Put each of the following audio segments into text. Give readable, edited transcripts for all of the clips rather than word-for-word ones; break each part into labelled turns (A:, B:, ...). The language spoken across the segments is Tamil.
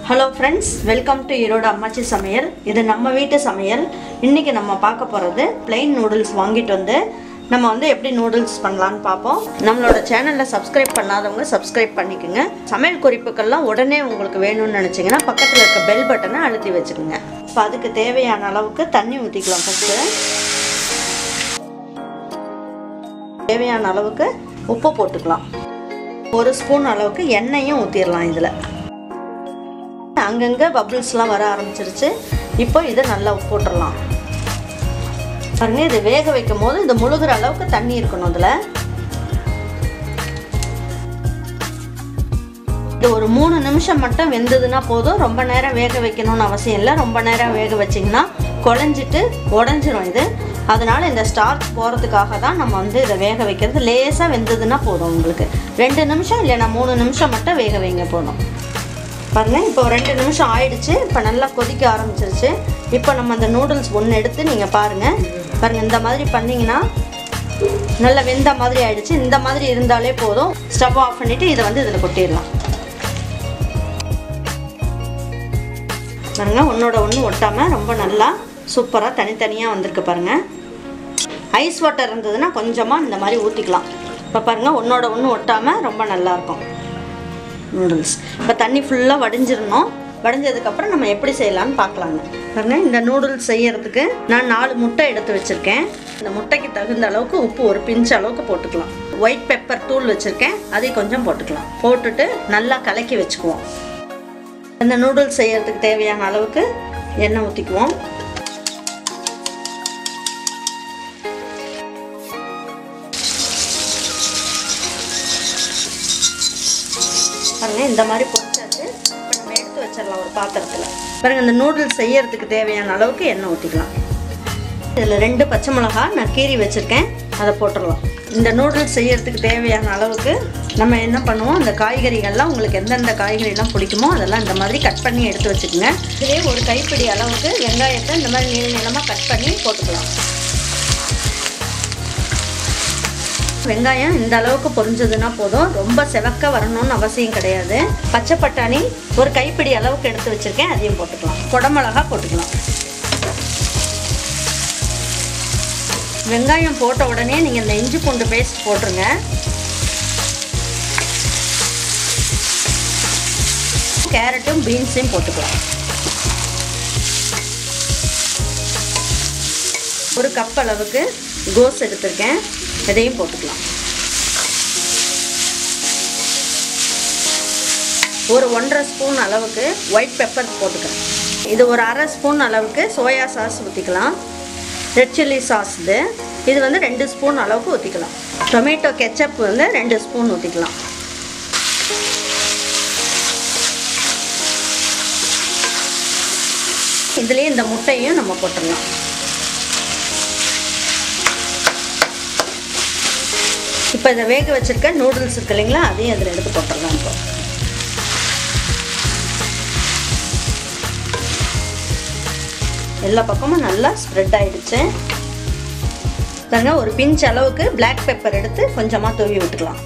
A: Hello friends, welcome to Iroda Ammachi Samayal. இது நம்ம வீட்டு சமையல். இன்னைக்கு நம்ம பார்க்க போறது plain noodles வாங்கிட்டு வந்து நம்ம வந்து எப்படி noodles பண்ணலாம்னு பாப்போம். நம்மளோட சேனலை subscribe பண்ணாதவங்க subscribe பண்ணிக்கங்க. சமையல் குறிப்புகள்லாம் உடனே உங்களுக்கு வேணும்னு நினைச்சீங்கன்னா பக்கத்துல இருக்க bell பட்டனை அழுத்தி வச்சுக்கங்க. இப்போ அதுக்கு தேவையான அளவுக்கு தண்ணி ஊத்திக்கலாம் ஃபர்ஸ்ட். தேவையான அளவுக்கு உப்பு போட்டுக்கலாம். 1 ஸ்பூன் அளவுக்கு எண்ணெயும் ஊத்திரலாம் இதுல. அங்கங்க பபிள்ஸ்லாம் வர ஆரம்பிச்சிருச்சு. இப்போ இத நல்லா போட்டுறலாம். பாருங்க இது வேக வைக்கும்போது இது முழுகுற அளவுக்கு தண்ணி இருக்கணும் இதுல. இது ஒரு 3 நிமிஷம் மட்டும் வெந்ததுனா போதும். ரொம்ப நேரம் வேக வைக்கணும்னு அவசியம் இல்ல. ரொம்ப நேரம் வேக வச்சீங்கன்னா குழஞ்சிட்டு உடைஞ்சிரும் இது. அதனால இந்த ஸ்டார்ச் போறதுக்காக தான் நம்ம வந்து இத வேக வைக்கிறது. லேசா வெந்ததுனா போதும் உங்களுக்கு. 2 நிமிஷம் இல்லனா 3 நிமிஷம் மட்டும் வேக வைங்க போதும். பாருங்க இப்போ 2 நிமிஷம் ஆயிடுச்சு. இப்போ நல்லா கொதிக்க ஆரம்பிச்சிருச்சு. இப்போ நம்ம அந்த நூடுல்ஸ் ஒன்னு எடுத்து நீங்க பாருங்க. பாருங்க இந்த மாதிரி பண்ணீங்கனா நல்லா வெந்த மாதிரி ஆயிடுச்சு. இந்த மாதிரி இருந்தாலே போதும். ஸ்டவ் ஆஃப் பண்ணிட்டு இத வந்து இதல கொட்டிடலாம். பாருங்க ஒண்ணோட ஒண்ணு ஒட்டாம ரொம்ப நல்லா சூப்பரா தனித்தனியா வந்திருக்கு பாருங்க. ஐஸ் வாட்டர் இருந்ததுனா கொஞ்சமா இந்த மாதிரி ஊத்திக்கலாம். இப்ப பாருங்க ஒண்ணோட ஒண்ணு ஒட்டாம ரொம்ப நல்லா இருக்கும். noodles இப்ப தண்ணி ஃபுல்லா வடிஞ்சிரணும். வடிஞ்சதுக்கு அப்புறம் நம்ம எப்படி செய்யலாம்னு பார்க்கலாங்க. பாருங்க இந்த நூடுல்ஸ் செய்யிறதுக்கு நான் 4 முட்டை எடுத்து வச்சிருக்கேன். இந்த முட்டைக்கு தகுந்த அளவுக்கு உப்பு ஒரு பிஞ்ச் அளவுக்கு போட்டுக்கலாம். ஒயிட் பெப்பர் தூள் வச்சிருக்கேன். அதை கொஞ்சம் போட்டுக்கலாம். போட்டுட்டு நல்லா கலக்கி வெச்சுக்குவோம். இந்த நூடுல்ஸ் செய்யிறதுக்கு தேவையான அளவுக்கு எண்ணெய் ஊத்திக்குவோம். பாருங்க இந்த மாதிரி பொரிச்சாச்சு. இப்போ நம்ம எடுத்து வச்சிரலாம் ஒரு பாத்திரத்துல. பாருங்க இந்த நூடுல்ஸ் செய்யிறதுக்கு தேவையான அளவுக்கு எண்ணெய் ஊத்திக்கலாம். இதுல 2 பச்சை மிளகாய் நான் கீறி வச்சிருக்கேன். அதை போட்டுறலாம். இந்த நூடுல்ஸ் செய்யிறதுக்கு தேவையான அளவுக்கு நம்ம என்ன பண்ணுவோம், அந்த காய்கறிகள்லாம் உங்களுக்கு எந்தெந்த காய்கறிலாம் பிடிக்குமோ அதெல்லாம் இந்த மாதிரி கட் பண்ணி எடுத்து வச்சுக்கோங்க. இதுவே ஒரு கைப்பிடி அளவுக்கு வெங்காயத்தை இந்த மாதிரி நீள நீளமா கட் பண்ணி போட்டுக்கலாம். வெங்காயம் இந்த அளவுக்கு பொரிஞ்சதுனா போதும். ரொம்ப செவக்க வரணும்னு அவசியம் கிடையாது. பச்சை பட்டாணி ஒரு கைப்பிடி அளவுக்கு எடுத்து வச்சிருக்கேன். அதையும் போட்டுக்கலாம். குடமிளகாய் போட்டுக்கலாம். வெங்காயம் போட்ட உடனே நீங்க இந்த இஞ்சி பூண்டு பேஸ்ட் போட்டுருங்க. கேரட்டும் பீன்ஸையும் போட்டுக்கலாம். 1 கப் அளவுக்கு கோஸ் எடுத்திருக்கேன். இதையும் போட்டுக்கலாம். ஒரு 1.5 ஸ்பூன் அளவுக்கு ஒயிட் பெப்பர் போட்டுக்கலாம். இது ஒரு 1/2 ஸ்பூன் அளவுக்கு சோயா சாஸ் ஊத்திக்கலாம். ரெட் சில்லி சாஸ் இது வந்து 2 ஸ்பூன் அளவுக்கு ஊத்திக்கலாம். டொமேட்டோ கெச்சப் வந்து 2 ஸ்பூன் ஊத்திக்கலாம். இதுலயே இந்த முட்டையும் நம்ம போட்டுடலாம். இப்போ இத வேக வச்சிருக்க நூடுல்ஸ் இருக்கு இல்லைங்களா, அதையும் அதில் எடுத்து போட்டுடலாம். இப்போ எல்லா பக்கமும் நல்லா ஸ்ப்ரெட் ஆயிடுச்சு. பாருங்க ஒரு பிஞ்ச் அளவுக்கு black pepper எடுத்து கொஞ்சமா தூவி விட்டுக்கலாம்.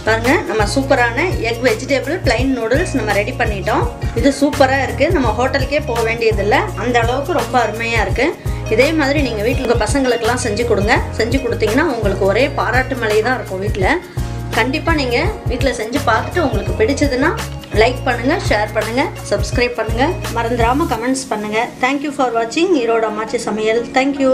A: பாருங்க நம்ம சூப்பரான எக் வெஜிடபிள் plain noodles நம்ம ரெடி பண்ணிட்டோம். இது சூப்பரா இருக்கு. நம்ம ஹோட்டலுக்கே போக வேண்டியது இல்ல. அந்த அளவுக்கு ரொம்ப அருமையா இருக்கு. இதே மாதிரி நீங்க வீட்ல உங்க பசங்களுக்கெல்லாம் செஞ்சு கொடுங்க. செஞ்சு கொடுத்தீங்கன்னா உங்களுக்கு ஒரே பாராட்டு மழை தான் இருக்கும் வீட்ல. கண்டிப்பா நீங்க வீட்ல செஞ்சு பார்த்துட்டு உங்களுக்கு பிடிச்சதுன்னா லைக் பண்ணுங்க, ஷேர் பண்ணுங்க, subscribe பண்ணுங்க. மறந்துடாம கமெண்ட்ஸ் பண்ணுங்க. Thank you for watching Iroda Ammachi Samayal. Thank you.